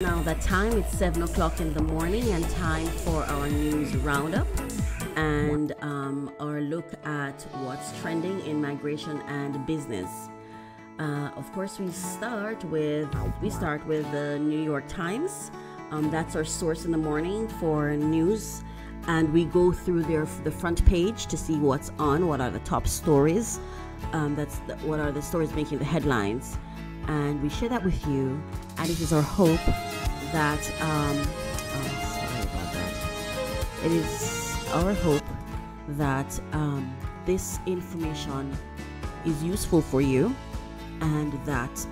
Now that time, it's 7 o'clock in the morning and time for our news roundup and our look at what's trending in migration and business. Of course, we start with the New York Times. That's our source in the morning for news, and we go through the front page to see what's on, what are the top stories, what are the stories making the headlines, and we share that with you. And it is our hope that sorry about that. It is our hope that this information is useful for you, and that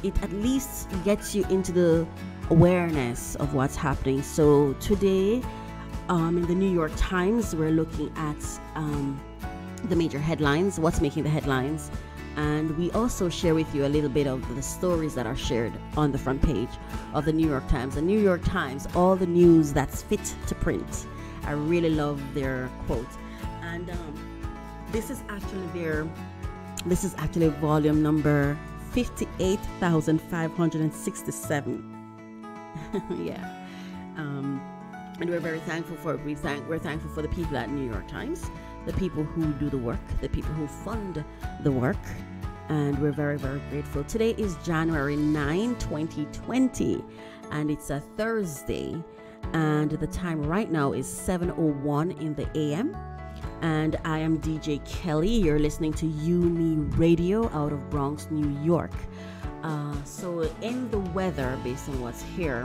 it at least gets you into the awareness of what's happening. So today, in the New York Times, we're looking at the major headlines, what's making the headlines, and we also share with you a little bit of the stories that are shared on the front page of the New York Times. The New York Times, all the news that's fit to print. I really love their quote, and this is actually volume number 58,567. Yeah. And we're very thankful for it. We're thankful for the people at New York Times, the people who do the work, the people who fund the work, and we're very, very grateful. Today is January 9, 2020, and it's a Thursday, and the time right now is 7:01 in the AM, and I am DJ Kelly. You're listening to UMERADIO out of Bronx, New York. So in the weather, based on what's here,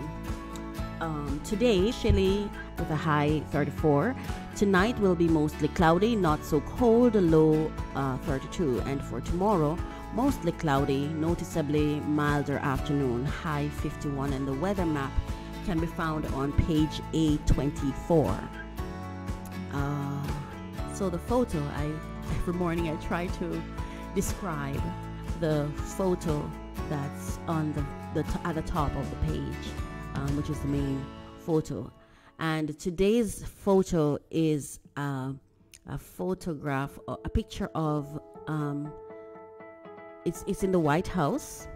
today, chilly with a high 34. Tonight will be mostly cloudy, not so cold, low 32. And for tomorrow, mostly cloudy, noticeably milder afternoon, high 51. And the weather map can be found on page A24. So the photo, every morning I try to describe the photo that's on at the top of the page. Which is the main photo, and today's photo is a photograph, a picture of it's in the White House,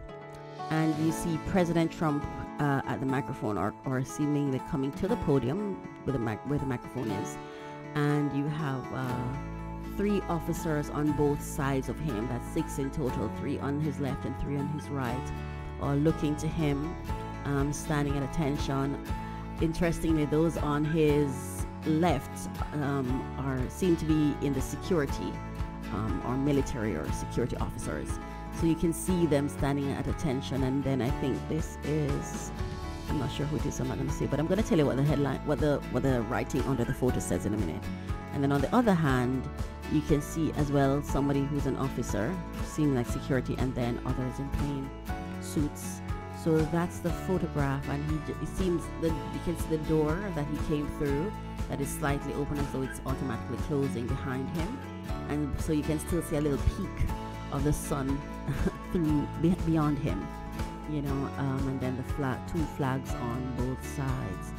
and you see President Trump at the microphone, or seemingly coming to the podium where the microphone is, and you have 3 officers on both sides of him. That's 6 in total, 3 on his left and 3 on his right, all looking to him. Standing at attention. Interestingly, those on his left seem to be in the security or military or security officers. So you can see them standing at attention. And then I think this is, I'm not sure who it is, so I'm not going to say, but I'm going to tell you what the headline, what the writing under the photo says in a minute. And then on the other hand, you can see as well somebody who's an officer, seeming like security, and then others in plain suits. So that's the photograph, and it seems that you can see the door that he came through that is slightly open, as though it's automatically closing behind him, and so you can still see a little peek of the sun through beyond him, and then the 2 flags on both sides,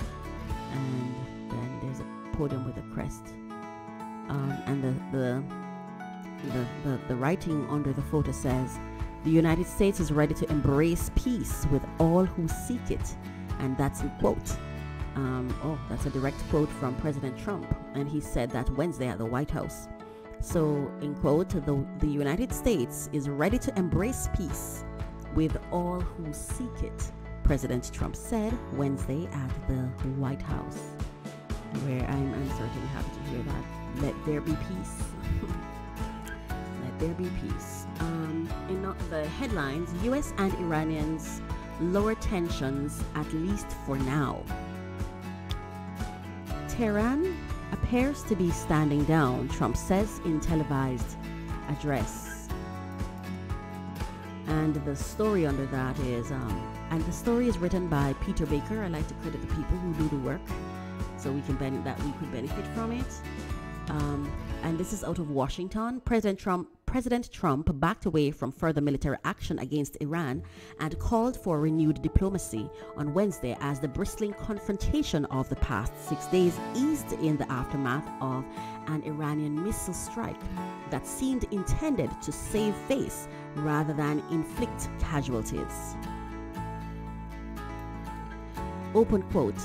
and then there's a podium with a crest, and the writing under the photo says, "The United States is ready to embrace peace with all who seek it," and that's in quote. That's a direct quote from President Trump, and he said that Wednesday at the White House. So, in quote, the United States is ready to embrace peace with all who seek it, President Trump said Wednesday at the White House, where I'm certainly happy to hear that. Let there be peace. Let there be peace. In the headlines, U.S. and Iranians lower tensions, at least for now. Tehran appears to be standing down, Trump says in televised address. And the story under that is, and the story is written by Peter Baker. I like to credit the people who do the work, so we could benefit from it. And this is out of Washington. President Trump backed away from further military action against Iran and called for renewed diplomacy on Wednesday as the bristling confrontation of the past 6 days eased in the aftermath of an Iranian missile strike that seemed intended to save face rather than inflict casualties. Open quote.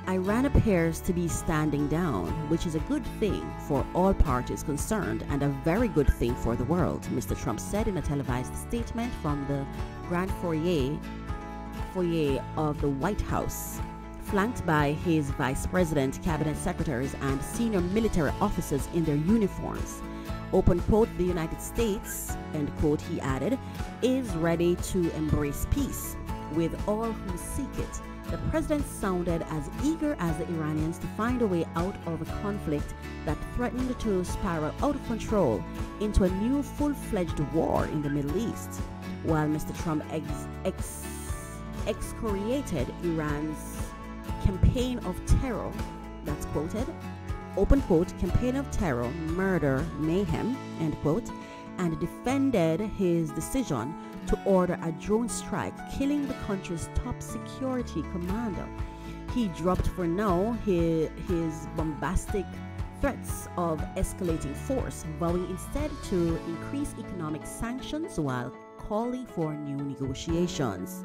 Iran appears to be standing down, which is a good thing for all parties concerned and a very good thing for the world, Mr. Trump said in a televised statement from the Grand Foyer of the White House, flanked by his vice president, cabinet secretaries, and senior military officers in their uniforms. Open quote, the United States, end quote, he added, is ready to embrace peace with all who seek it. The president sounded as eager as the Iranians to find a way out of a conflict that threatened to spiral out of control into a new full-fledged war in the Middle East. While Mr. Trump excoriated Iran's campaign of terror, that's quoted, open quote, campaign of terror, murder, mayhem, end quote, and defended his decision to order a drone strike, killing the country's top security commander. He dropped for now his bombastic threats of escalating force, vowing instead to increase economic sanctions while calling for new negotiations.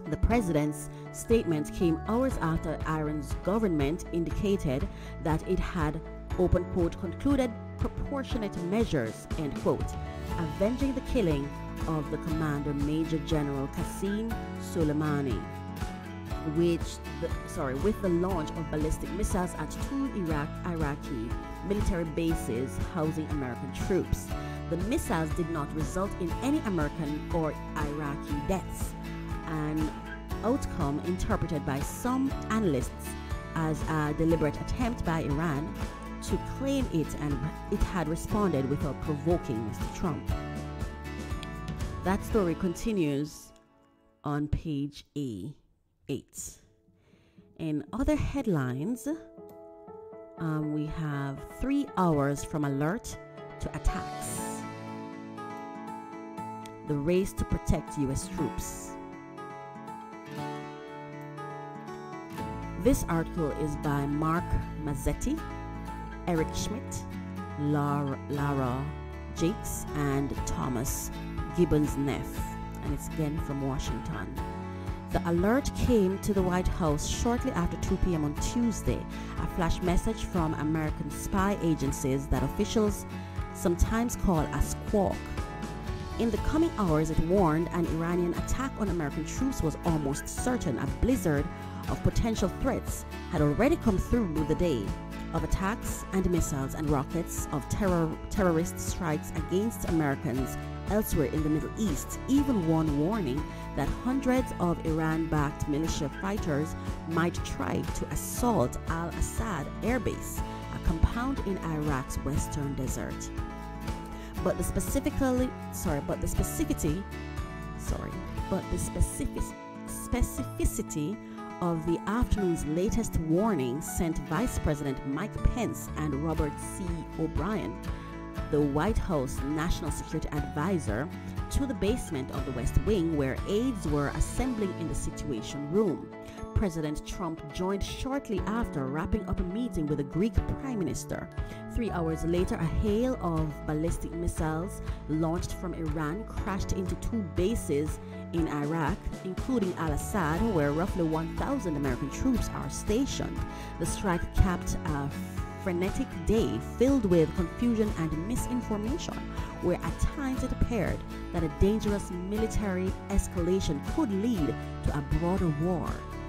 The president's statement came hours after Iran's government indicated that it had, open quote, concluded proportionate measures, end quote, avenging the killing of the commander, Major General Qasem Soleimani, with the launch of ballistic missiles at two Iraqi military bases housing American troops. The missiles did not result in any American or Iraqi deaths, an outcome interpreted by some analysts as a deliberate attempt by Iran to claim it had responded without provoking Mr. Trump. That story continues on page A8. In other headlines, we have 3 hours from alert to attacks. The race to protect U.S. troops. This article is by Mark Mazzetti, Eric Schmidt, Lara Jakes, and Thomas Gibbons-Neff, and it's again from Washington. The alert came to the White House shortly after 2 p.m. on Tuesday, a flash message from American spy agencies that officials sometimes call a squawk. In the coming hours, it warned an Iranian attack on American troops was almost certain. A blizzard of potential threats had already come through the day of attacks and missiles and rockets of terrorist strikes against Americans elsewhere in the Middle East. Even one warning that hundreds of Iran-backed militia fighters might try to assault al-Assad Air Base, a compound in Iraq's western desert. But the specificity of the afternoon's latest warning sent Vice President Mike Pence and Robert C. O'Brien, the White House National Security Advisor, to the basement of the West Wing, where aides were assembling in the Situation Room. President Trump joined shortly after, wrapping up a meeting with the Greek Prime Minister. 3 hours later, a hail of ballistic missiles launched from Iran crashed into 2 bases in Iraq, including al-Assad, where roughly 1,000 American troops are stationed. The strike capped a frenetic day filled with confusion and misinformation, where at times it appeared that a dangerous military escalation could lead to a broader war.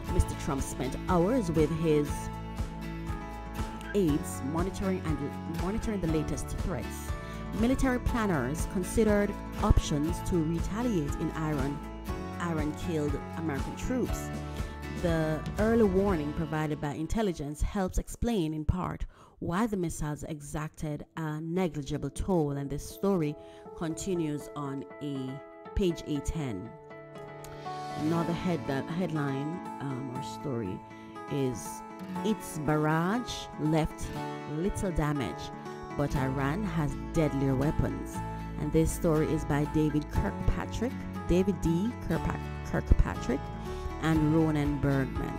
Mr. Trump spent hours with his aides monitoring the latest threats. Military planners considered options to retaliate in Iran killed American troops. The early warning provided by intelligence helps explain in part why the missiles exacted a negligible toll, and this story continues on page A10. Another headline or story is its barrage left little damage, but Iran has deadlier weapons. And this story is by David D. Kirkpatrick, and Ronan Bergman.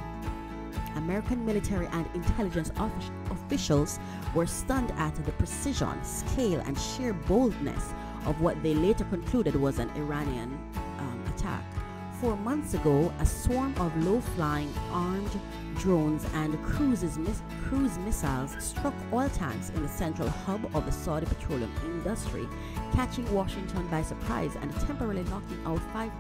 American military and intelligence officials were stunned at the precision, scale, and sheer boldness of what they later concluded was an Iranian attack. 4 months ago, a swarm of low-flying armed drones and cruise missiles struck oil tanks in the central hub of the Saudi petroleum industry, catching Washington by surprise and temporarily knocking out 5%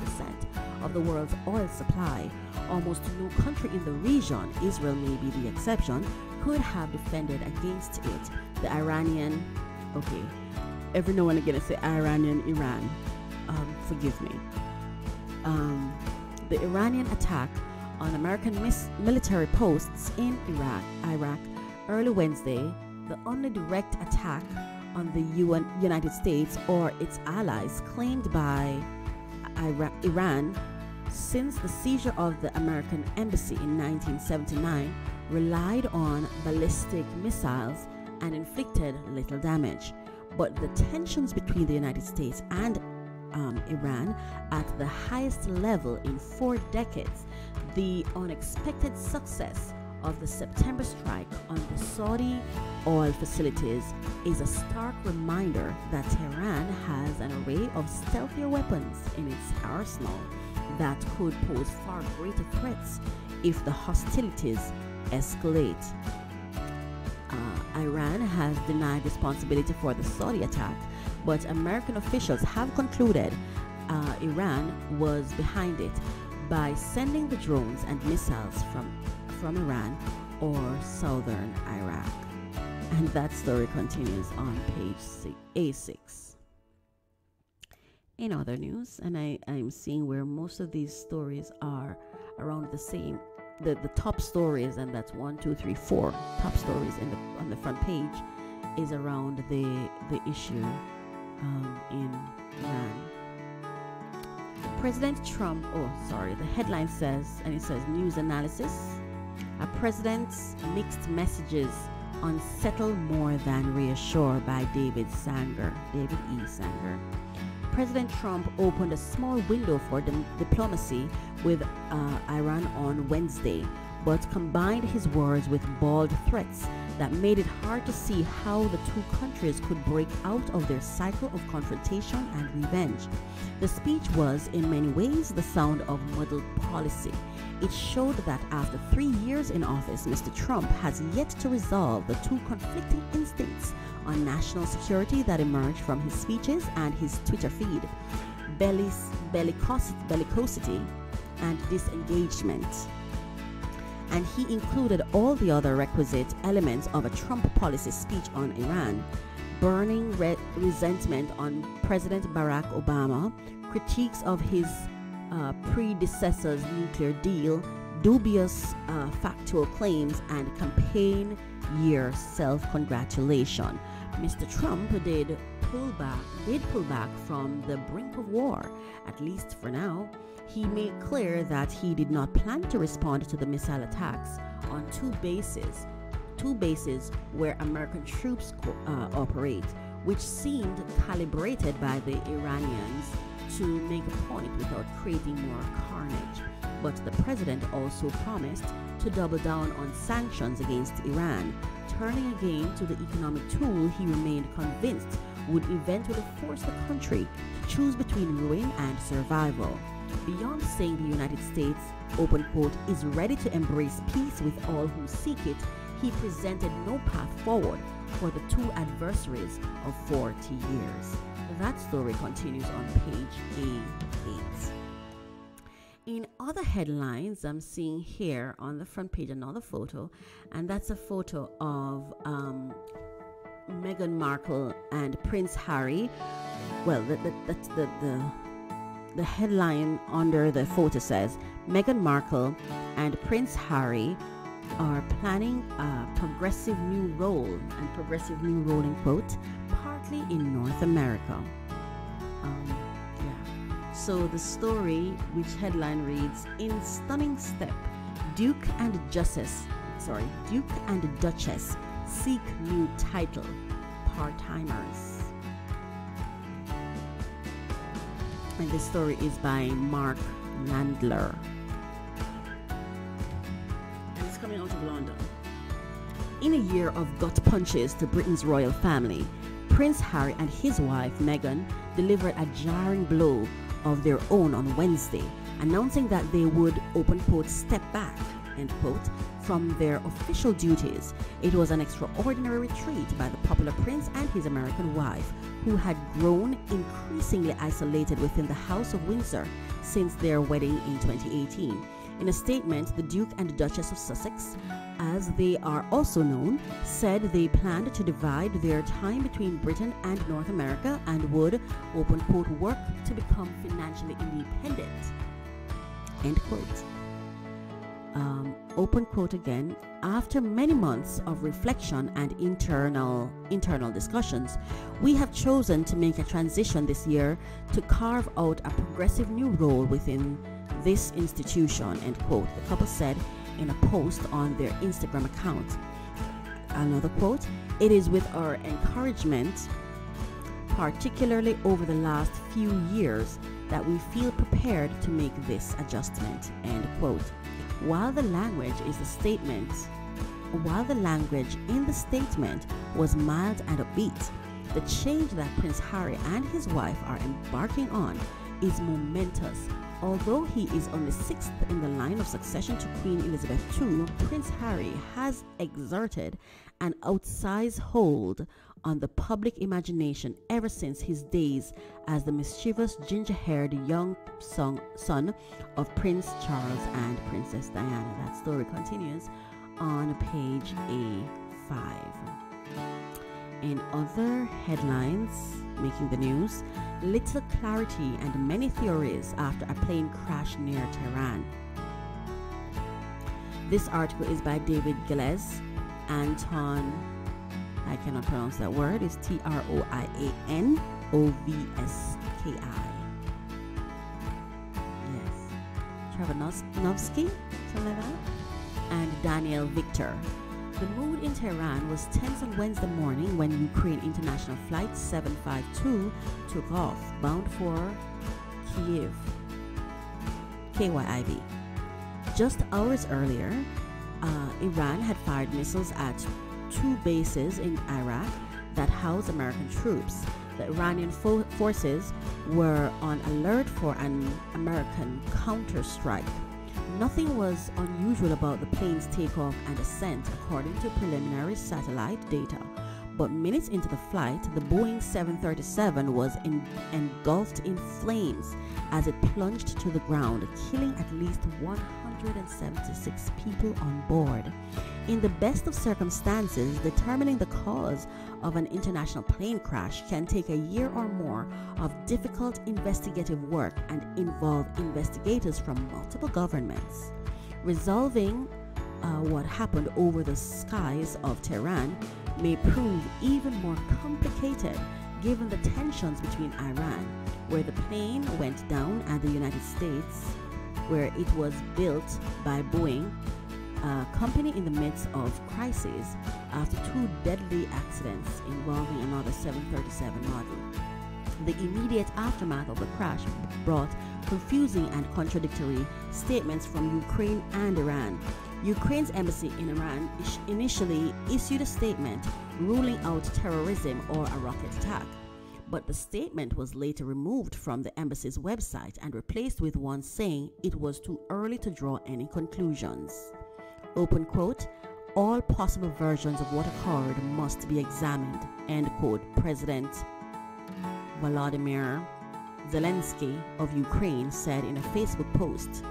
of the world's oil supply. Almost no country in the region, Israel may be the exception, could have defended against it. The Iranian, every now and again I say Iran, forgive me. The Iranian attack on American military posts in Iraq early Wednesday, the only direct attack on the United States or its allies claimed by Iran since the seizure of the American embassy in 1979, relied on ballistic missiles and inflicted little damage. But the tensions between the United States and Iran at the highest level in 4 decades, the unexpected success of the September strike on the Saudi oil facilities is a stark reminder that Tehran has an array of stealthier weapons in its arsenal that could pose far greater threats if the hostilities escalate. Iran has denied responsibility for the Saudi attack, but American officials have concluded Iran was behind it by sending the drones and missiles from Iran or southern Iraq. And that story continues on page A6. In other news, and I'm seeing where most of these stories are around the same, the top stories, and that's 1, 2, 3, 4 top stories on the front page is around the issue in Iran. President Trump, the headline says, and it says news analysis, a president's mixed messages unsettle more than reassure by David E. Sanger. President Trump opened a small window for diplomacy with Iran on Wednesday, but combined his words with bold threats that made it hard to see how the two countries could break out of their cycle of confrontation and revenge. The speech was, in many ways, the sound of muddled policy. It showed that after 3 years in office, Mr. Trump has yet to resolve the two conflicting instincts on national security that emerged from his speeches and his Twitter feed: bellicosity and disengagement. And he included all the other requisite elements of a Trump policy speech on Iran: burning resentment on President Barack Obama, critiques of his predecessor's nuclear deal, dubious factual claims, and campaign year self-congratulation. Mr. Trump did pull back from the brink of war, at least for now. He made clear that he did not plan to respond to the missile attacks on two bases where American troops operate, which seemed calibrated by the Iranians to make a point without creating more carnage. But the president also promised to double down on sanctions against Iran, turning again to the economic tool he remained convinced would eventually force the country to choose between ruin and survival. Beyond saying the United States, open quote, is ready to embrace peace with all who seek it, he presented no path forward for the two adversaries of 40 years. That story continues on page A8. In other headlines, I'm seeing here on the front page another photo, and that's a photo of Meghan Markle and Prince Harry. Well, the headline under the photo says Meghan Markle and Prince Harry are planning a progressive new role in quote, partly in North America. So the story, which headline reads, in stunning step, Duke and Duchess seek new title, part-timers. And this story is by Mark Landler. And it's coming out of London. In a year of gut punches to Britain's royal family, Prince Harry and his wife Meghan delivered a jarring blow of their own on Wednesday announcing that they would, open quote, step back, end quote, from their official duties. It was an extraordinary retreat by the popular prince and his American wife, who had grown increasingly isolated within the House of Windsor since their wedding in 2018. In a statement, the Duke and Duchess of Sussex, as they are also known, said they planned to divide their time between Britain and North America and would, open quote, work to become financially independent, end quote. Open quote again, after many months of reflection and internal discussions, we have chosen to make a transition this year to carve out a progressive new role within this institution, end quote, the couple said in a post on their Instagram account. Another quote, it is with our encouragement, particularly over the last few years, that we feel prepared to make this adjustment, end quote. While the language in the statement was mild and upbeat, the change that Prince Harry and his wife are embarking on is momentous. Although he is only sixth in the line of succession to Queen Elizabeth II, Prince Harry has exerted an outsized hold on the public imagination ever since his days as the mischievous, ginger-haired young son of Prince Charles and Princess Diana. That story continues on page A5. In other headlines making the news, little clarity and many theories after a plane crash near Tehran. This article is by David Gilles. Anton, I cannot pronounce that word, it's Troianovski. Yes. Travanovsky, something like that. And Daniel Victor. The mood in Tehran was tense on Wednesday morning when Ukraine International Flight 752 took off, bound for KYIV. Just hours earlier, Iran had fired missiles at two bases in Iraq that housed American troops. The Iranian forces were on alert for an American counter-strike. Nothing was unusual about the plane's takeoff and ascent, according to preliminary satellite data. But minutes into the flight, the Boeing 737 was engulfed in flames as it plunged to the ground, killing at least 176 people on board. In the best of circumstances, determining the cause of an international plane crash can take a year or more of difficult investigative work and involve investigators from multiple governments. Resolving what happened over the skies of Tehran may prove even more complicated given the tensions between Iran, where the plane went down, and the United States, where it was built by Boeing, a company in the midst of crisis after two deadly accidents involving another 737 model. The immediate aftermath of the crash brought confusing and contradictory statements from Ukraine and Iran. Ukraine's embassy in Iran initially issued a statement ruling out terrorism or a rocket attack, but the statement was later removed from the embassy's website and replaced with one saying it was too early to draw any conclusions. Open quote, all possible versions of what occurred must be examined, end quote, President Volodymyr Zelensky of Ukraine said in a Facebook post,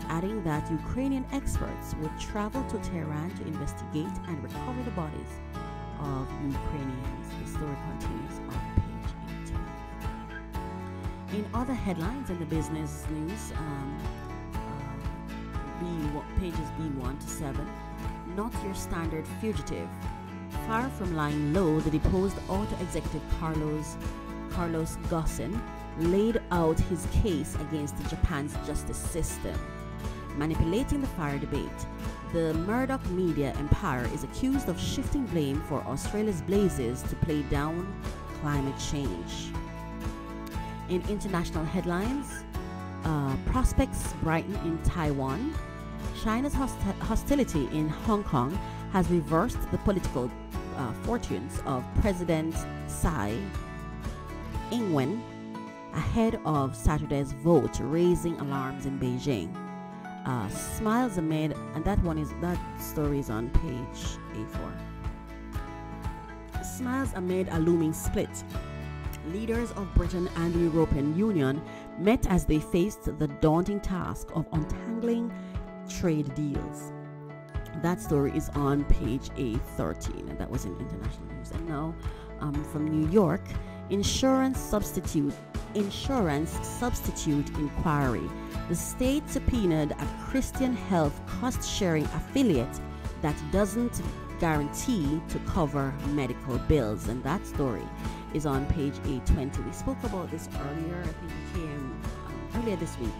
adding that Ukrainian experts would travel to Tehran to investigate and recover the bodies of Ukrainians. The story continues on page 18. In other headlines in the business news, pages B1 to 7, not your standard fugitive. Far from lying low, the deposed auto executive Carlos Ghosn laid out his case against Japan's justice system. Manipulating the fire debate, the Murdoch media empire is accused of shifting blame for Australia's blazes to play down climate change. In international headlines, prospects brighten in Taiwan. China's hostility in Hong Kong has reversed the political fortunes of President Tsai Ing-wen ahead of Saturday's vote, raising alarms in Beijing. Smiles amid, and that story is on page A4. Smiles amid a looming split. Leaders of Britain and the European Union met as they faced the daunting task of untangling trade deals. That story is on page A13, and that was in international news. And now, from New York, insurance substitute inquiry. The state subpoenaed a Christian Health cost-sharing affiliate that doesn't guarantee to cover medical bills, and that story is on page A20. We spoke about this earlier. I think it came earlier this week.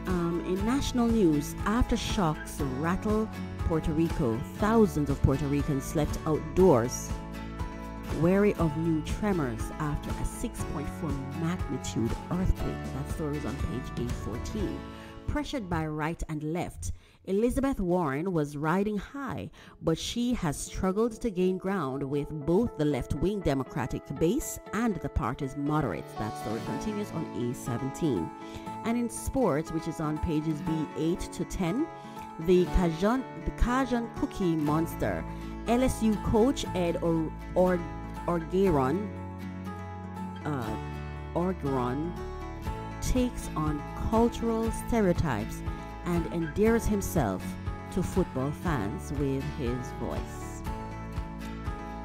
In national news, aftershocks rattle Puerto Rico. Thousands of Puerto Ricans slept outdoors, wary of new tremors after a 6.4 magnitude earthquake. That story is on page A14. Pressured by right and left, Elizabeth Warren was riding high, but she has struggled to gain ground with both the left-wing Democratic base and the party's moderates. That story continues on A17. And in sports, which is on pages B8 to 10, the Cajun Cookie Monster, LSU coach Ed Orgeron takes on cultural stereotypes and endears himself to football fans with his voice.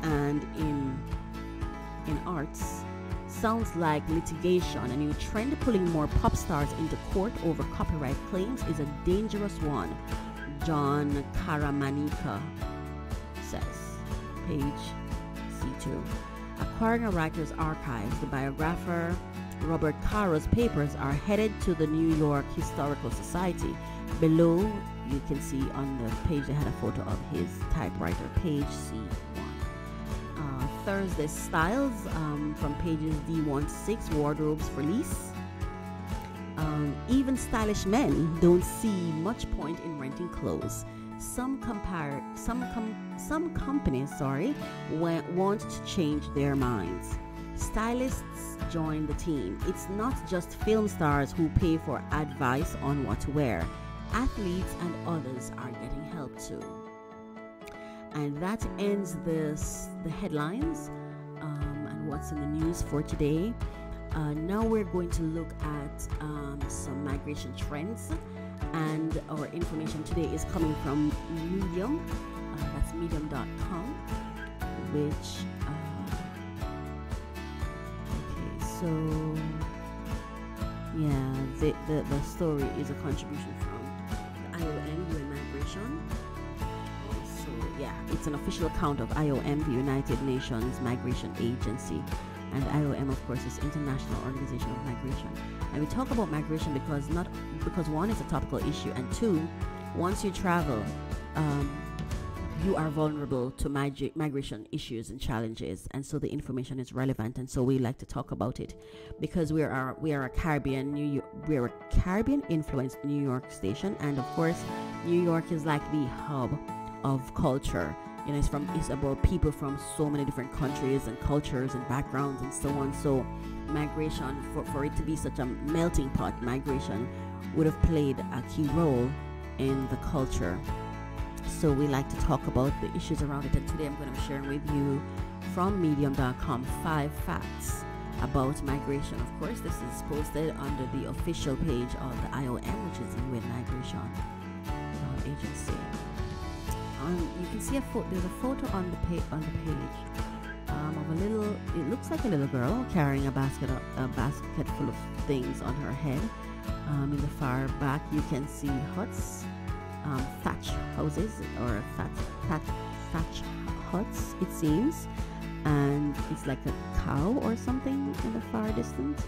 And in arts, sounds like litigation. A new trend pulling more pop stars into court over copyright claims is a dangerous one, John Karamanika says. Page C2. Acquiring a writer's archives, the biographer Robert Caro's papers are headed to the New York Historical Society. Below, you can see on the page they had a photo of his typewriter, page C1. Thursday styles from pages D1 to 6, wardrobes for lease. Even stylish men don't see much point in renting clothes. Some companies want to change their minds. Stylists join the team. It's not just film stars who pay for advice on what to wear. Athletes and others are getting help too. And that ends the headlines and what's in the news for today. Now we're going to look at some migration trends, and our information today is coming from Medium. That's medium.com, which so yeah, the story is a contribution from the IOM, UN Migration. So yeah, it's an official account of IOM, the United Nations Migration Agency. And IOM, of course, is International Organization of Migration. And we talk about migration because one, it's a topical issue, and two, once you travel, you are vulnerable to migration issues and challenges, and so the information is relevant, and so we like to talk about it because we are a Caribbean influenced New York station, and of course, New York is like the hub of culture. You know, it's about people from so many different countries and cultures and backgrounds and so on. So migration, for it to be such a melting pot, migration would have played a key role in the culture. So we like to talk about the issues around it, and today I'm going to be sharing with you from medium.com 5 facts about migration. Of course, this is posted under the official page of the IOM, which is the UN Migration Agency. You can see there's a photo on the page of a little, it looks like a little girl carrying a basket full of things on her head. In the far back you can see huts, thatch houses, or thatch huts it seems, and it's like a cow or something in the far distance,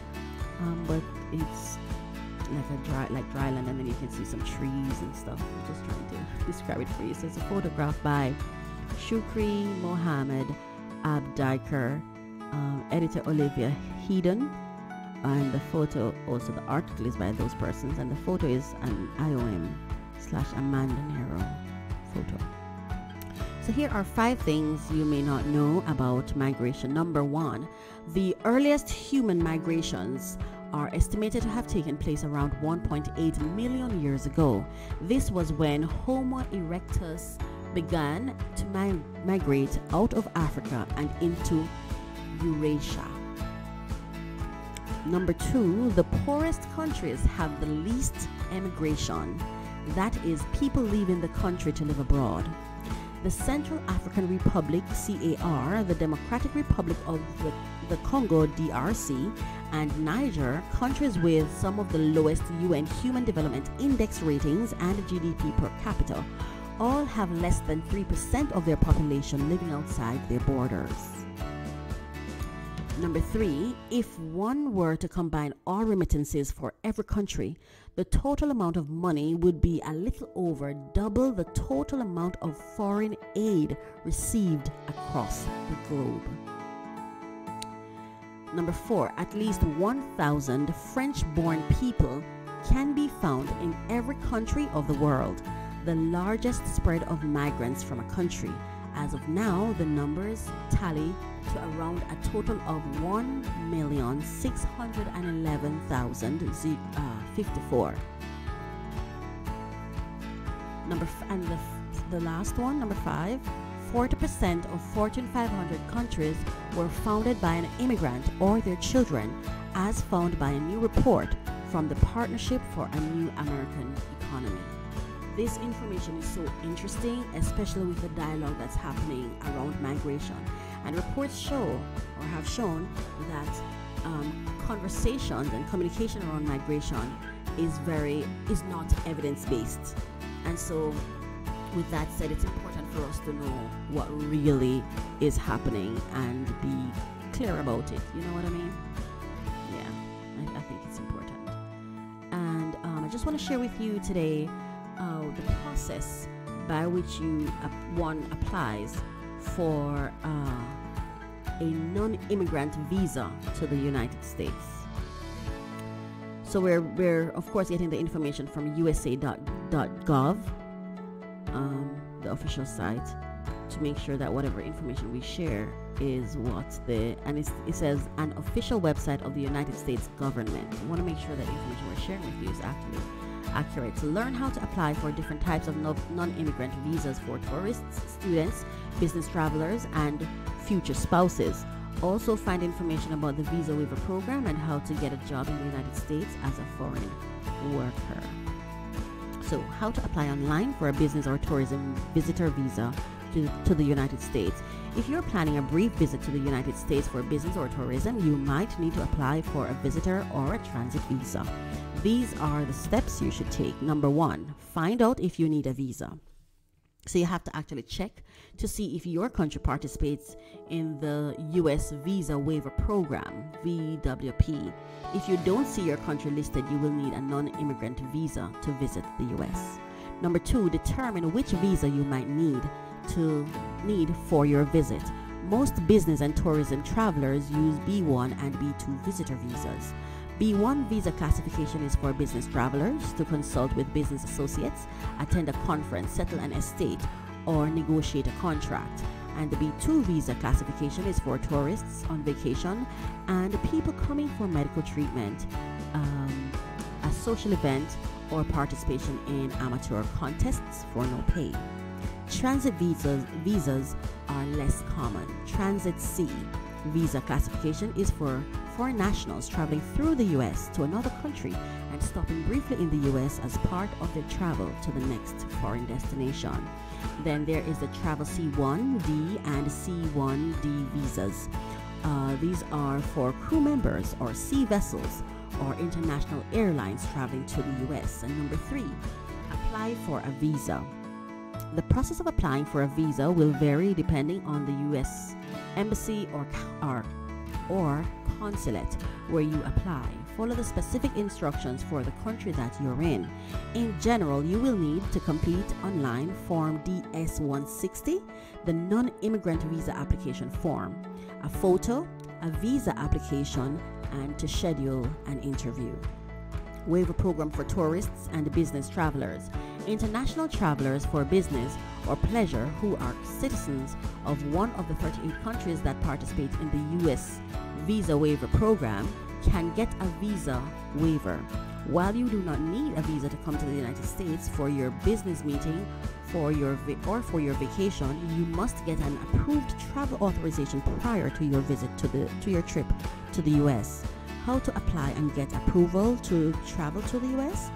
but it's like dry land, and then you can see some trees and stuff. I'm just trying to describe it for you. So it's a photograph by Shukri Mohammed Abdiker, editor Olivia Heedon, and the photo, also the article is by those persons, and the photo is an IOM/Amanda Nero photo. So here are 5 things you may not know about migration. Number 1, the earliest human migrations are estimated to have taken place around 1.8 million years ago. This was when Homo erectus began to migrate out of Africa and into Eurasia. Number 2, the poorest countries have the least emigration. That is, people leaving the country to live abroad. The Central African Republic, CAR, the Democratic Republic of the Congo, DRC, and Niger, countries with some of the lowest UN Human Development Index ratings and GDP per capita, all have less than 3% of their population living outside their borders. Number 3, if one were to combine all remittances for every country, the total amount of money would be a little over double the total amount of foreign aid received across the globe. Number 4, at least 1,000 French-born people can be found in every country of the world, the largest spread of migrants from a country. As of now, the numbers tally to around a total of 1,611,054. The last one, number 5, 40% of Fortune 500 countries were founded by an immigrant or their children, as found by a new report from the Partnership for a New American Economy. This information is so interesting, especially with the dialogue that's happening around migration. And reports show or have shown that conversations and communication around migration is not evidence-based. And so with that said, it's important for us to know what really is happening and be clear about it. You know what I mean? Yeah, I think it's important. And I just want to share with you today the process by which one applies for a non-immigrant visa to the United States. So we're of course getting the information from USA.gov, the official site, to make sure that whatever information we share is it says an official website of the United States government. I want to make sure that information we're sharing with you is actually accurate. To learn how to apply for different types of non-immigrant visas for tourists, students, business travelers, and future spouses. Also find information about the visa waiver program and how to get a job in the United States as a foreign worker. So how to apply online for a business or tourism visitor visa to the United States. If you're planning a brief visit to the United States for business or tourism, you might need to apply for a visitor or a transit visa. These are the steps you should take. Number 1, find out if you need a visa. So you have to actually check to see if your country participates in the U.S. Visa Waiver Program, VWP. If you don't see your country listed, you will need a non-immigrant visa to visit the U.S. Number 2, determine which visa you might need for your visit. Most business and tourism travelers use B1 and B2 visitor visas. B1 visa classification is for business travelers to consult with business associates, attend a conference, settle an estate, or negotiate a contract. And the B2 visa classification is for tourists on vacation and people coming for medical treatment, a social event, or participation in amateur contests for no pay. Transit visas are less common. Transit C visa classification is for foreign nationals traveling through the U.S. to another country and stopping briefly in the U.S. as part of their travel to the next foreign destination. Then there is the Travel C1D and C1D visas. These are for crew members or sea vessels or international airlines traveling to the U.S. And number 3, apply for a visa. The process of applying for a visa will vary depending on the U.S. embassy or consulate where you apply. Follow the specific instructions for the country that you're in. In general, you will need to complete online Form DS-160, the non-immigrant visa application form, a photo, a visa application, and to schedule an interview. Waiver program for tourists and business travelers. International travelers for business or pleasure who are citizens of one of the 38 countries that participate in the U.S. Visa Waiver Program can get a visa waiver. While you do not need a visa to come to the United States for your business meeting for your vacation, you must get an approved travel authorization prior to your visit to your trip to the US. How to apply and get approval to travel to the US?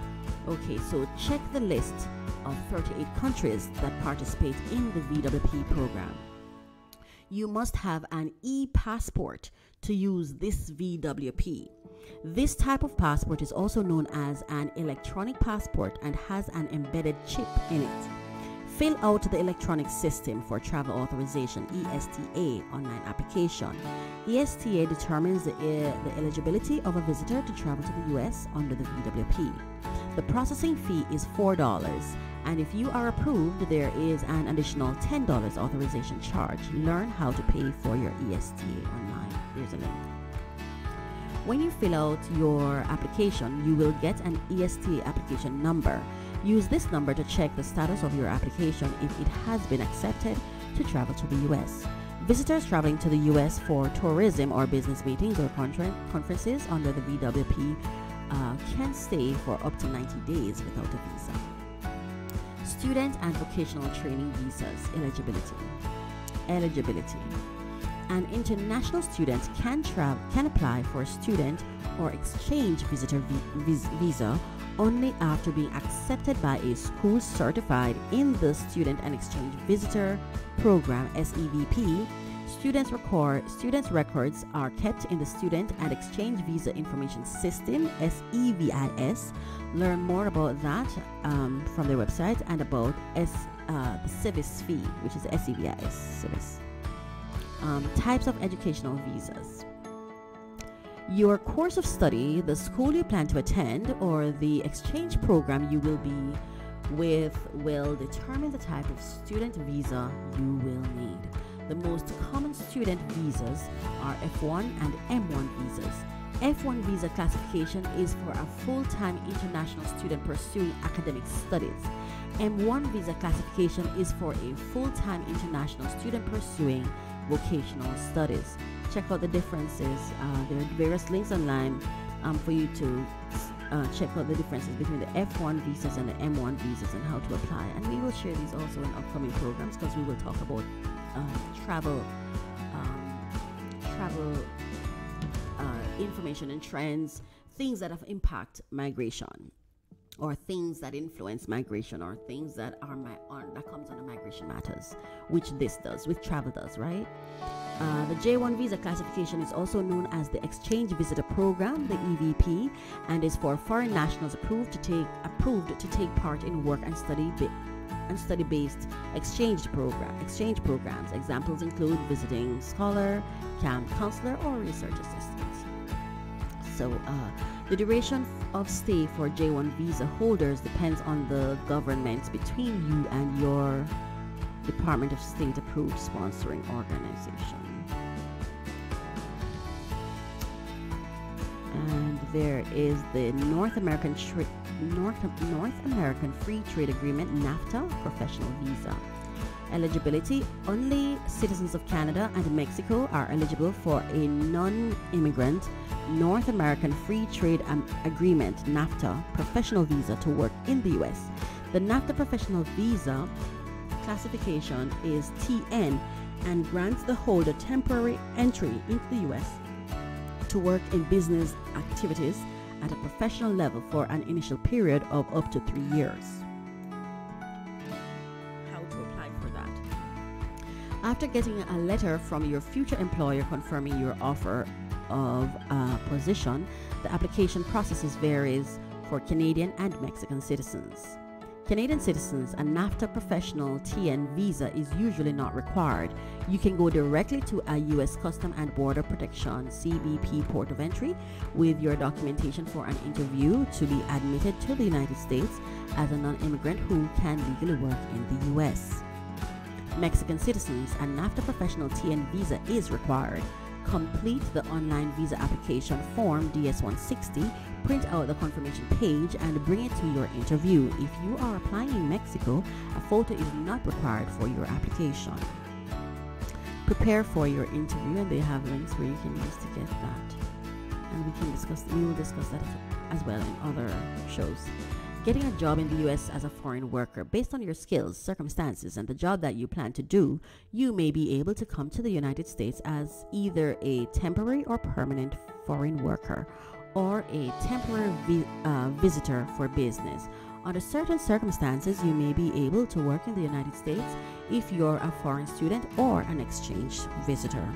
Okay, so check the list of 38 countries that participate in the VWP program. You must have an e-passport to use this VWP. This type of passport is also known as an electronic passport and has an embedded chip in it. Fill out the electronic system for travel authorization (ESTA) online application. ESTA determines the eligibility of a visitor to travel to the US under the VWP. The processing fee is $4, and if you are approved, there is an additional $10 authorization charge. Learn how to pay for your ESTA online. There's a link. When you fill out your application, you will get an ESTA application number. Use this number to check the status of your application if it has been accepted to travel to the US. Visitors traveling to the US for tourism or business meetings or conferences under the VWP can stay for up to 90 days without a visa. Student and vocational training visas eligibility. An international student can apply for a student or exchange visitor visa only after being accepted by a school certified in the Student and Exchange Visitor Program (SEVP). Students' records are kept in the Student and Exchange Visa Information System (SEVIS). Learn more about that from their website and about the SEVIS fee, which is SEVIS. SEVIS. Types of educational visas. Your course of study, the school you plan to attend, or the exchange program you will be with will determine the type of student visa you will need. The most common student visas are F1 and M1 visas. F1 visa classification is for a full-time international student pursuing academic studies. M1 visa classification is for a full-time international student pursuing vocational studies. Check out the differences. There are various links online for you to check out the differences between the F1 visas and the M1 visas and how to apply. And we will share these also in upcoming programs, because we will talk about travel information and trends, things that have impact migration, or things that influence migration, or things that are that comes under migration matters, which travel does, right? The J1 visa classification is also known as the Exchange Visitor Program, the EVP, and is for foreign nationals approved to take part in work and study-based exchange programs. Examples include visiting scholar, camp counselor, or research assistant. So the duration of stay for J1 visa holders depends on the government between you and your Department of State approved sponsoring organization. And there is the North American Free Trade Agreement, NAFTA, professional visa. Eligibility: only citizens of Canada and Mexico are eligible for a non-immigrant North American Free Trade Agreement, NAFTA, professional visa to work in the US. The NAFTA professional visa classification is TN and grants the holder temporary entry into the US to work in business activities at a professional level for an initial period of up to 3 years. How to apply for that? After getting a letter from your future employer confirming your offer of a position, the application process varies for Canadian and Mexican citizens. Canadian citizens, a NAFTA professional TN visa is usually not required. You can go directly to a U.S. Custom and Border Protection CBP port of entry with your documentation for an interview to be admitted to the United States as a non-immigrant who can legally work in the U.S. Mexican citizens, a NAFTA professional TN visa is required. Complete the online visa application form DS-160, print out the confirmation page, and bring it to your interview. If you are applying in Mexico, a photo is not required for your application. Prepare for your interview, and they have links where you can use to get that. and we will discuss that as well in other shows. Getting a job in the U.S. as a foreign worker, based on your skills, circumstances, and the job that you plan to do, you may be able to come to the United States as either a temporary or permanent foreign worker, or a temporary visitor for business. Under certain circumstances, you may be able to work in the United States if you're a foreign student or an exchange visitor.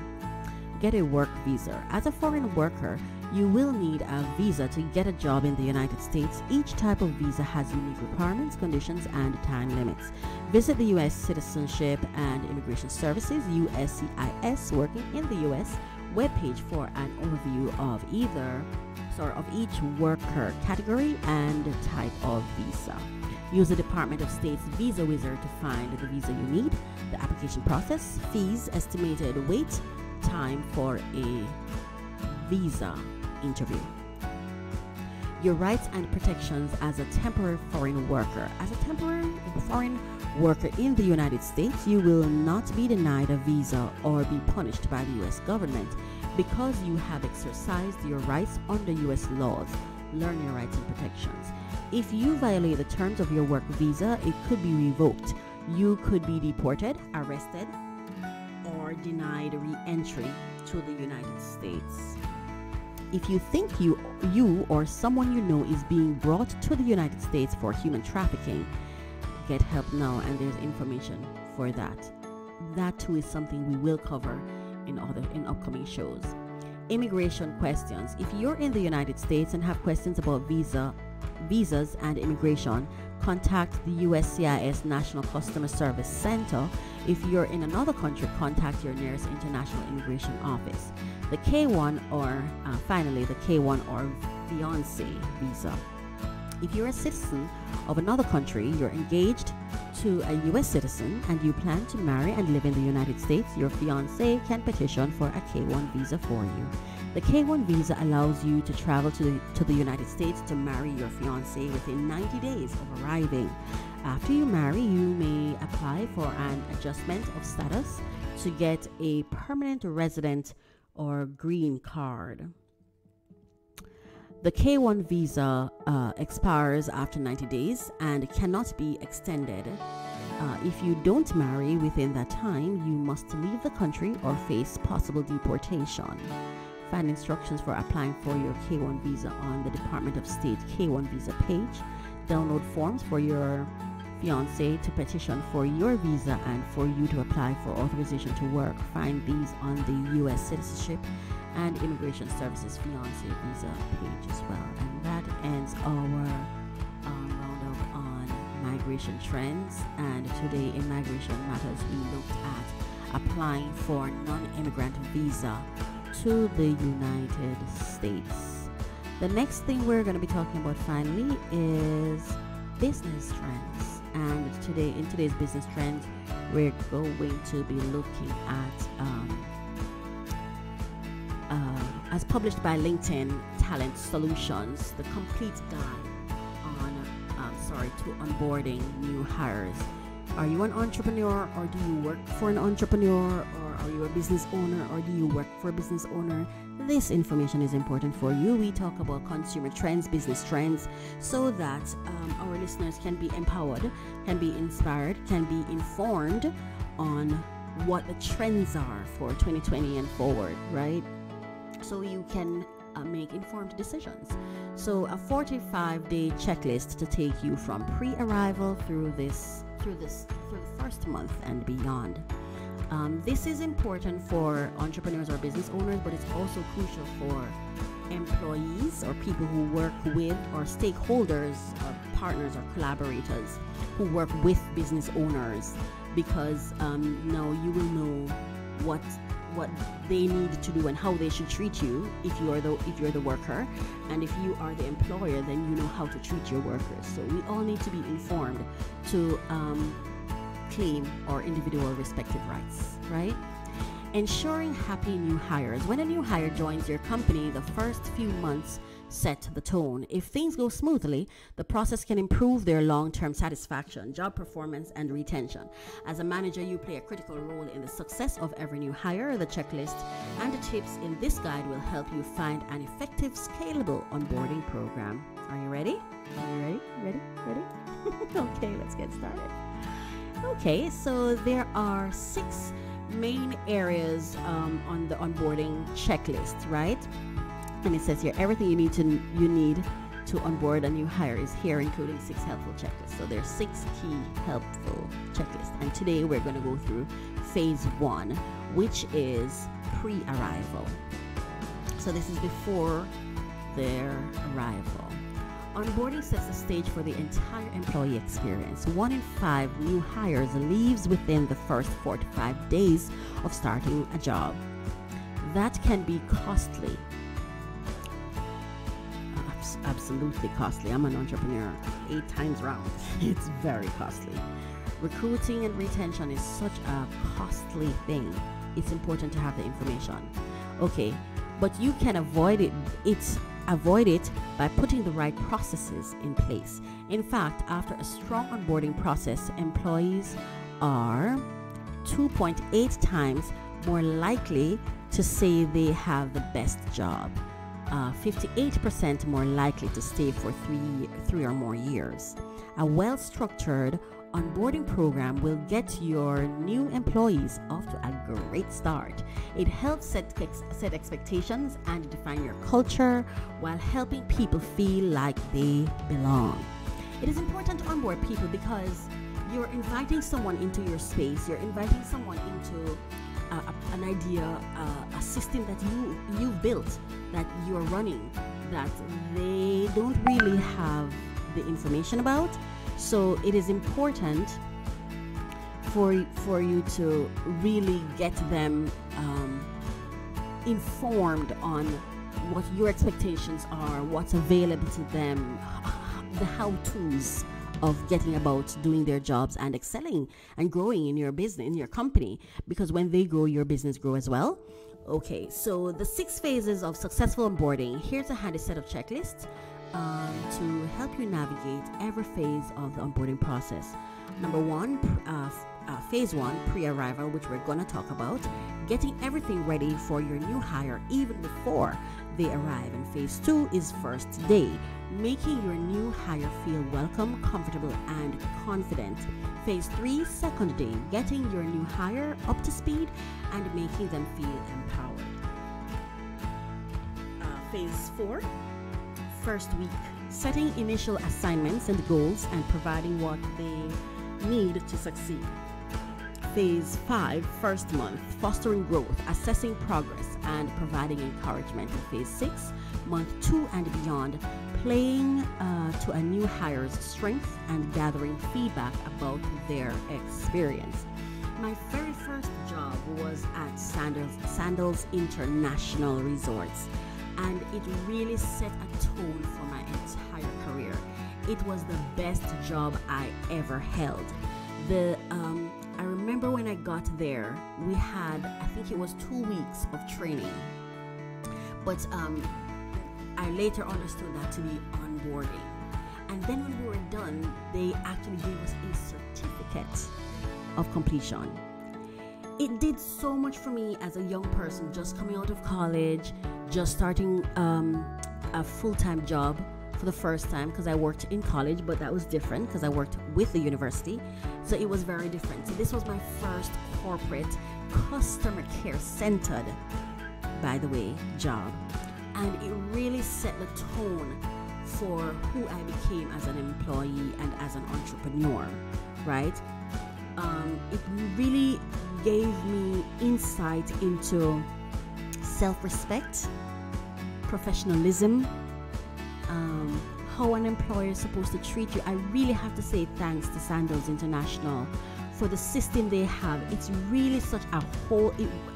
Get a work visa. As a foreign worker, you will need a visa to get a job in the United States. Each type of visa has unique requirements, conditions, and time limits. Visit the U.S. Citizenship and Immigration Services, USCIS, working in the U.S. webpage for an overview of each worker category and type of visa. Use the Department of State's Visa Wizard to find the visa you need, the application process, fees, estimated wait time for a visa interview. Your rights and protections as a temporary foreign worker. As a temporary foreign worker in the United States, you will not be denied a visa or be punished by the U.S. government because you have exercised your rights under U.S. laws. Learn your rights and protections. If you violate the terms of your work visa, it could be revoked. You could be deported, arrested, or denied re-entry to the United States. If you think you or someone you know is being brought to the United States for human trafficking, get help now, and there's information for that. That too is something we will cover in upcoming shows. Immigration questions. If you're in the United States and have questions about visas and immigration, contact the USCIS National Customer Service Center. If you're in another country, contact your nearest international immigration office. The K1 or finally the K1 or fiancé visa. If you're a citizen of another country, you're engaged to a U.S. citizen, and you plan to marry and live in the United States, your fiancé can petition for a K1 visa for you. The K1 visa allows you to travel to the United States to marry your fiancé within 90 days of arriving. After you marry, you may apply for an adjustment of status to get a permanent resident or green card. The K1 visa expires after 90 days and cannot be extended. If you don't marry within that time, you must leave the country or face possible deportation. Find instructions for applying for your K1 visa on the Department of State K1 visa page. Download forms for your fiancé to petition for your visa and for you to apply for authorization to work. Find these on the U.S. Citizenship and Immigration Services fiancé visa page as well. And that ends our roundup on migration trends. And today in Migration Matters, we looked at applying for non-immigrant visa to the United States. The next thing we're going to be talking about finally is business trends. And today, in today's business trends, we're going to be looking at as published by LinkedIn Talent Solutions, the complete guide on to onboarding new hires. Are you an entrepreneur, or do you work for an entrepreneur, or are you a business owner, or do you work for a business owner? This information is important for you. We talk about consumer trends, business trends, so that our listeners can be empowered, can be inspired, can be informed on what the trends are for 2020 and forward, right? So you can make informed decisions. So a 45-day checklist to take you from pre-arrival through the first month and beyond. This is important for entrepreneurs or business owners, but it's also crucial for employees or people who work with, or stakeholders or partners or collaborators who work with business owners, because now you will know what they need to do and how they should treat you if you're the worker, and if you are the employer, then you know how to treat your workers. So we all need to be informed to claim our individual respective rights, right? Ensuring happy new hires. When a new hire joins your company, the first few months set the tone. If things go smoothly, the process can improve their long-term satisfaction, job performance, and retention. As a manager, you play a critical role in the success of every new hire. The checklist and the tips in this guide will help you find an effective, scalable onboarding program. Are you ready? Are you ready? Ready? Okay, let's get started. Okay, so there are 6 main areas on the onboarding checklist, right? And it says here everything you need to onboard a new hire is here, including 6 helpful checklists. So there's 6 key helpful checklists, and today we're going to go through phase 1, which is pre-arrival. So this is before their arrival. Onboarding sets the stage for the entire employee experience. 1 in 5 new hires leaves within the first 4 to 5 days of starting a job. That can be costly. Absolutely costly. I'm an entrepreneur 8 times round. It's very costly. Recruiting and retention is such a costly thing. It's important to have the information. Okay, but you can avoid it by putting the right processes in place. In fact, after a strong onboarding process, employees are 2.8 times more likely to say they have the best job. 58% more likely to stay for three or more years. A well-structured onboarding program will get your new employees off to a great start. It helps set expectations and define your culture while helping people feel like they belong. It is important to onboard people because you're inviting someone into your space. You're inviting someone into an idea, a system that you've built, that you're running, that they don't really have the information about. So it is important for you to really get them informed on what your expectations are, what's available to them, the how-tos of getting about doing their jobs and excelling and growing in your business, in your company, because when they grow, your business grow as well. Okay, so the 6 phases of successful onboarding. Here's a handy set of checklists to help you navigate every phase of the onboarding process. Number 1, phase 1, pre-arrival, which we're going to talk about, getting everything ready for your new hire even before they arrive. And phase 2 is first day, making your new hire feel welcome, comfortable, and confident. Phase 3, second day, getting your new hire up to speed and making them feel empowered. Phase 4, first week, setting initial assignments and goals and providing what they need to succeed. Phase 5, first month, fostering growth, assessing progress, and providing encouragement. In phase 6, month 2 and beyond, playing to a new hire's strengths and gathering feedback about their experience. My very first job was at Sandals International Resorts, and it really set a tone for my entire career. It was the best job I ever held. I remember when I got there, we had, I think it was 2 weeks of training, but I later understood that to be onboarding. And then when we were done, they actually gave us a certificate of completion. It did so much for me as a young person, just coming out of college, just starting a full-time job for the first time, because I worked in college, but that was different because I worked with the university, so it was very different. So this was my first corporate, customer care centered, by the way, job, and it really set the tone for who I became as an employee and as an entrepreneur, right? It really gave me insight into self-respect, professionalism, how an employer is supposed to treat you. I really have to say thanks to Sandals International for the system they have. It's really such a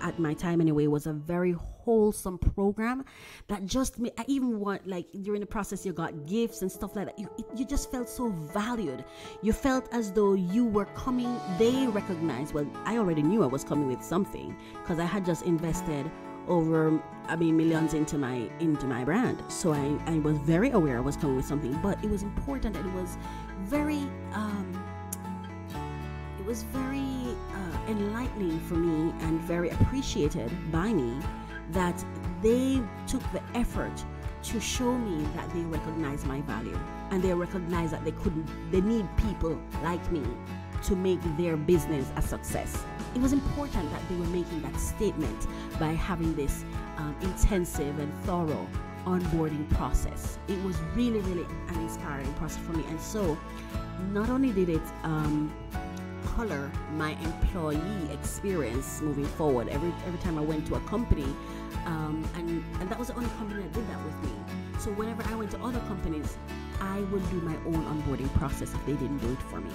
at my time anyway, was a very wholesome program that just made, I even want, like, during the process you got gifts and stuff like that. You just felt so valued. You felt as though you were coming, they recognized, well, I already knew I was coming with something because I had just invested over, millions into my brand. So I was very aware I was coming with something, but it was important, and it was very enlightening for me and very appreciated by me that they took the effort to show me that they recognize my value, and they recognize that they need people like me to make their business a success. It was important that they were making that statement by having this intensive and thorough onboarding process. It was really, really an inspiring process for me. And so not only did it color my employee experience moving forward every time I went to a company, and that was the only company that did that with me. So whenever I went to other companies, I would do my own onboarding process if they didn't do it for me.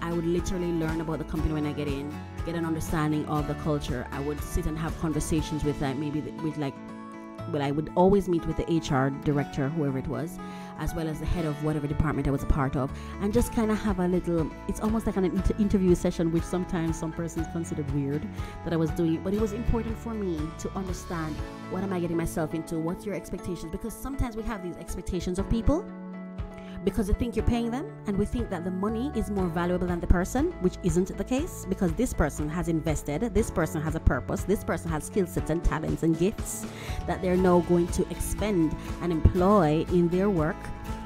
I would literally learn about the company when I get in, get an understanding of the culture. I would sit and have conversations with I would always meet with the HR director, whoever it was, as well as the head of whatever department I was a part of, and just kind of have a little, it's almost like an interview session, which sometimes some persons considered weird that I was doing it, but it was important for me to understand, what am I getting myself into? What's your expectations? Because sometimes we have these expectations of people because they think you're paying them, and we think that the money is more valuable than the person, which isn't the case, because this person has invested, this person has a purpose, this person has skill sets and talents and gifts that they're now going to expend and employ in their work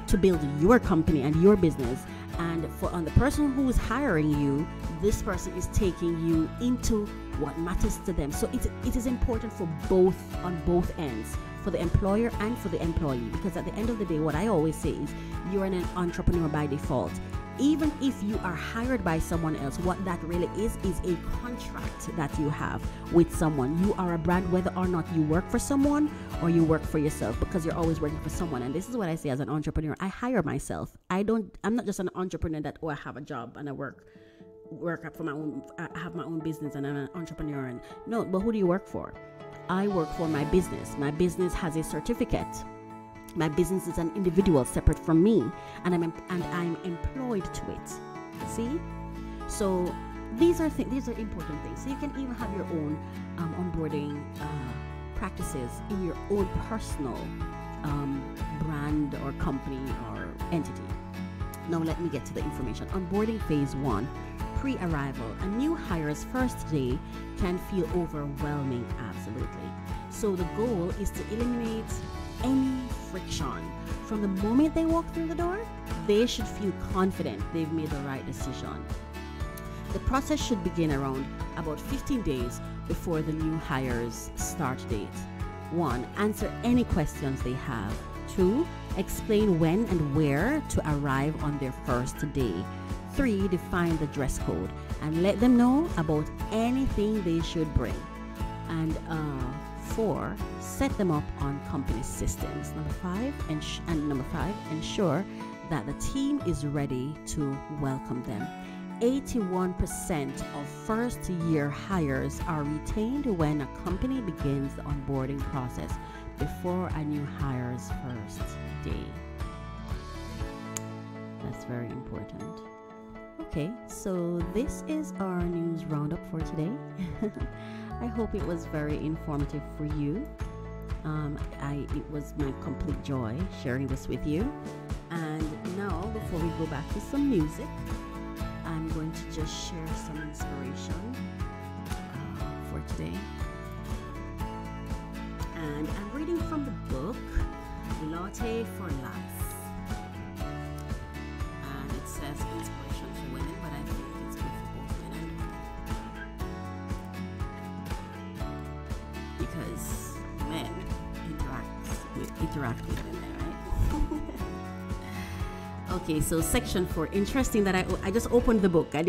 to build your company and your business. And on the person who is hiring you, this person is taking you into what matters to them. So it is important for both, on both ends, for the employer and for the employee, because at the end of the day, what I always say is, you're an entrepreneur by default. Even if you are hired by someone else, what that really is a contract that you have with someone. You are a brand whether or not you work for someone or you work for yourself, because you're always working for someone. And this is what I say as an entrepreneur. I hire myself. I'm not just an entrepreneur that, I have a job and I work for my own, I have my own business and I'm an entrepreneur. And no, but who do you work for? I work for my business. My business has a certificate. My business is an individual separate from me, and I'm employed to it. See? So these are important things. So you can even have your own onboarding practices in your own personal brand or company or entity. Now let me get to the information. Onboarding phase 1. Pre-arrival. A new hire's first day can feel overwhelming, absolutely. So the goal is to eliminate any friction. From the moment they walk through the door, they should feel confident they've made the right decision. The process should begin around about 15 days before the new hire's start date. 1. Answer any questions they have. 2. Explain when and where to arrive on their first day. 3. Define the dress code and let them know about anything they should bring. And 4. Set them up on company systems. Number 5, ensure that the team is ready to welcome them. 81% of first-year hires are retained when a company begins the onboarding process before a new hire's first day. That's very important. Okay, so this is our news roundup for today. I hope it was very informative for you. It was my complete joy sharing this with you. And now, before we go back to some music, I'm going to just share some inspiration for today. And I'm reading from the book Latte for Life. And it says inspiration for women, but I think it's good for both men and women. Because men interact with women, right? Okay, so section 4. Interesting that I just opened the book. I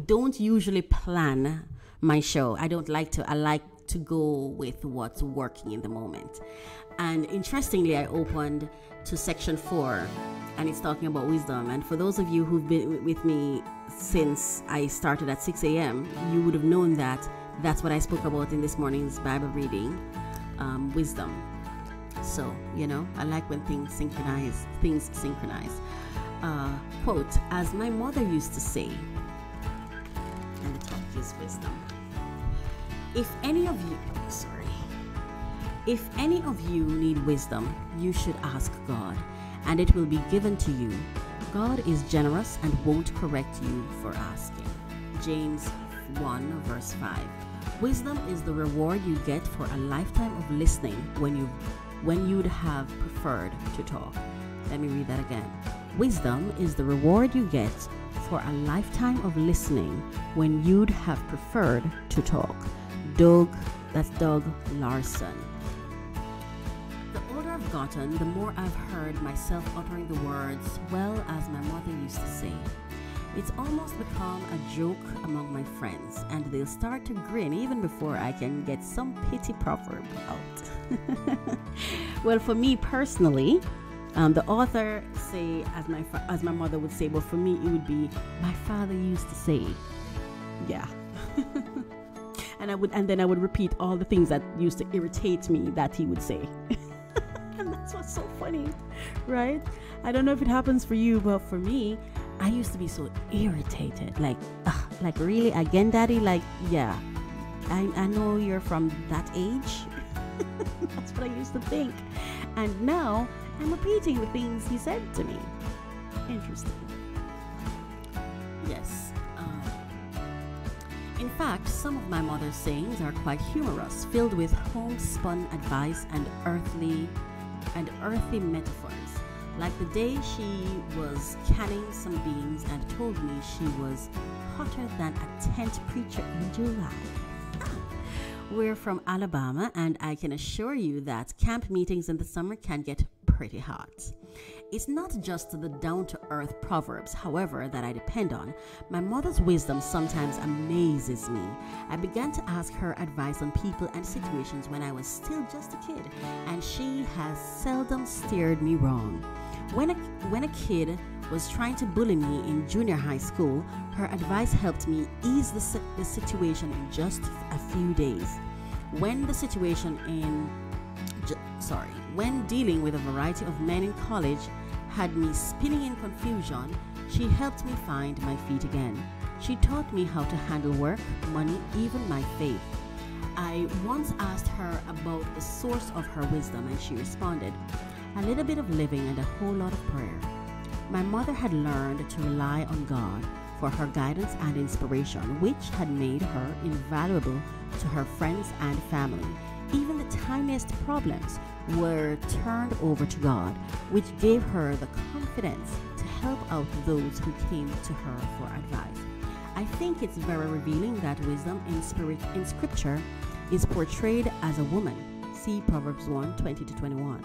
don't usually plan my show. I like to go with what's working in the moment. And interestingly, I opened to section 4, and it's talking about wisdom. And for those of you who've been with me since I started at 6 a.m., you would have known that that's what I spoke about in this morning's Bible reading, wisdom. So, I like when things synchronize. Quote, as my mother used to say, and the topic is wisdom. If any of you, if any of you need wisdom, you should ask God, and it will be given to you. God is generous and won't correct you for asking. James 1 verse 5. Wisdom is the reward you get for a lifetime of listening when you'd have preferred to talk. Let me read that again. Wisdom is the reward you get for a lifetime of listening when you'd have preferred to talk. Doug Larson. The older I've gotten, the more I've heard myself uttering the words, well, as my mother used to say. It's almost become a joke among my friends, and they'll start to grin even before I can get some pitty proverb out. Well, for me personally, the author say, as my mother would say, but for me it would be, my father used to say. Yeah. And then I would repeat all the things that used to irritate me that he would say. And that's what's so funny, right? I don't know if it happens for you, but for me, I used to be so irritated. Like really, again, Daddy? Like, yeah, I know you're from that age. That's what I used to think. And now I'm repeating the things he said to me. Interesting. Yes. In fact, some of my mother's sayings are quite humorous, filled with homespun advice and earthy metaphors. Like the day she was canning some beans and told me she was hotter than a tent preacher in July. We're from Alabama, and I can assure you that camp meetings in the summer can get pretty hot. It's not just the down-to-earth proverbs, however, that I depend on. My mother's wisdom sometimes amazes me. I began to ask her advice on people and situations when I was still just a kid, and she has seldom steered me wrong. When a kid was trying to bully me in junior high school, her advice helped me ease the situation in just a few days. When dealing with a variety of men in college had me spinning in confusion, she helped me find my feet again. She taught me how to handle work, money, even my faith. I once asked her about the source of her wisdom, and she responded, a little bit of living and a whole lot of prayer. My mother had learned to rely on God for her guidance and inspiration, which had made her invaluable to her friends and family. Even the tiniest problems were turned over to God, which gave her the confidence to help out those who came to her for advice. I think it's very revealing that wisdom in Scripture is portrayed as a woman. See Proverbs 1:20-21.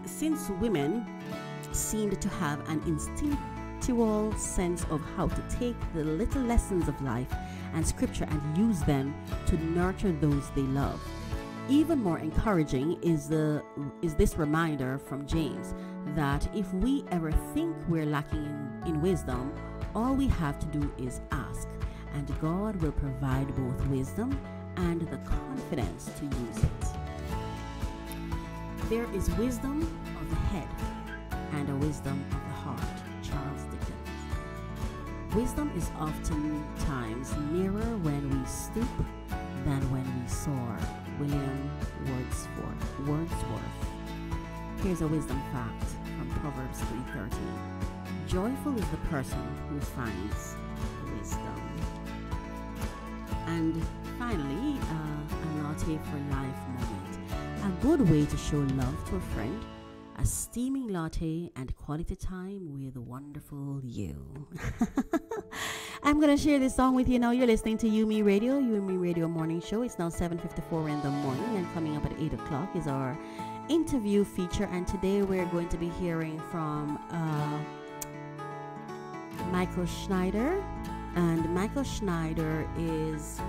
Since women seemed to have an instinctual sense of how to take the little lessons of life and Scripture and use them to nurture those they love. Even more encouraging is this reminder from James that if we ever think we're lacking in wisdom, all we have to do is ask, and God will provide both wisdom and the confidence to use it. There is wisdom of the head and a wisdom of the heart. Charles Dickens. Wisdom is oftentimes nearer when we stoop than when we soar. William Wordsworth. Here's a wisdom fact from Proverbs 3:13. Joyful is the person who finds wisdom. And finally, a latte for life moment. A good way to show love to a friend, a steaming latte and quality time with wonderful you. I'm going to share this song with you now. You're listening to UME Radio Morning Show. It's now 7:54 in the morning, and coming up at 8 o'clock is our interview feature. And today we're going to be hearing from Michael Schneider. And Michael Schneider is,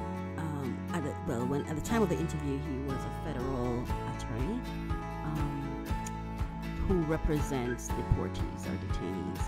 at the time of the interview, he was a federal attorney who represents deportees or detainees.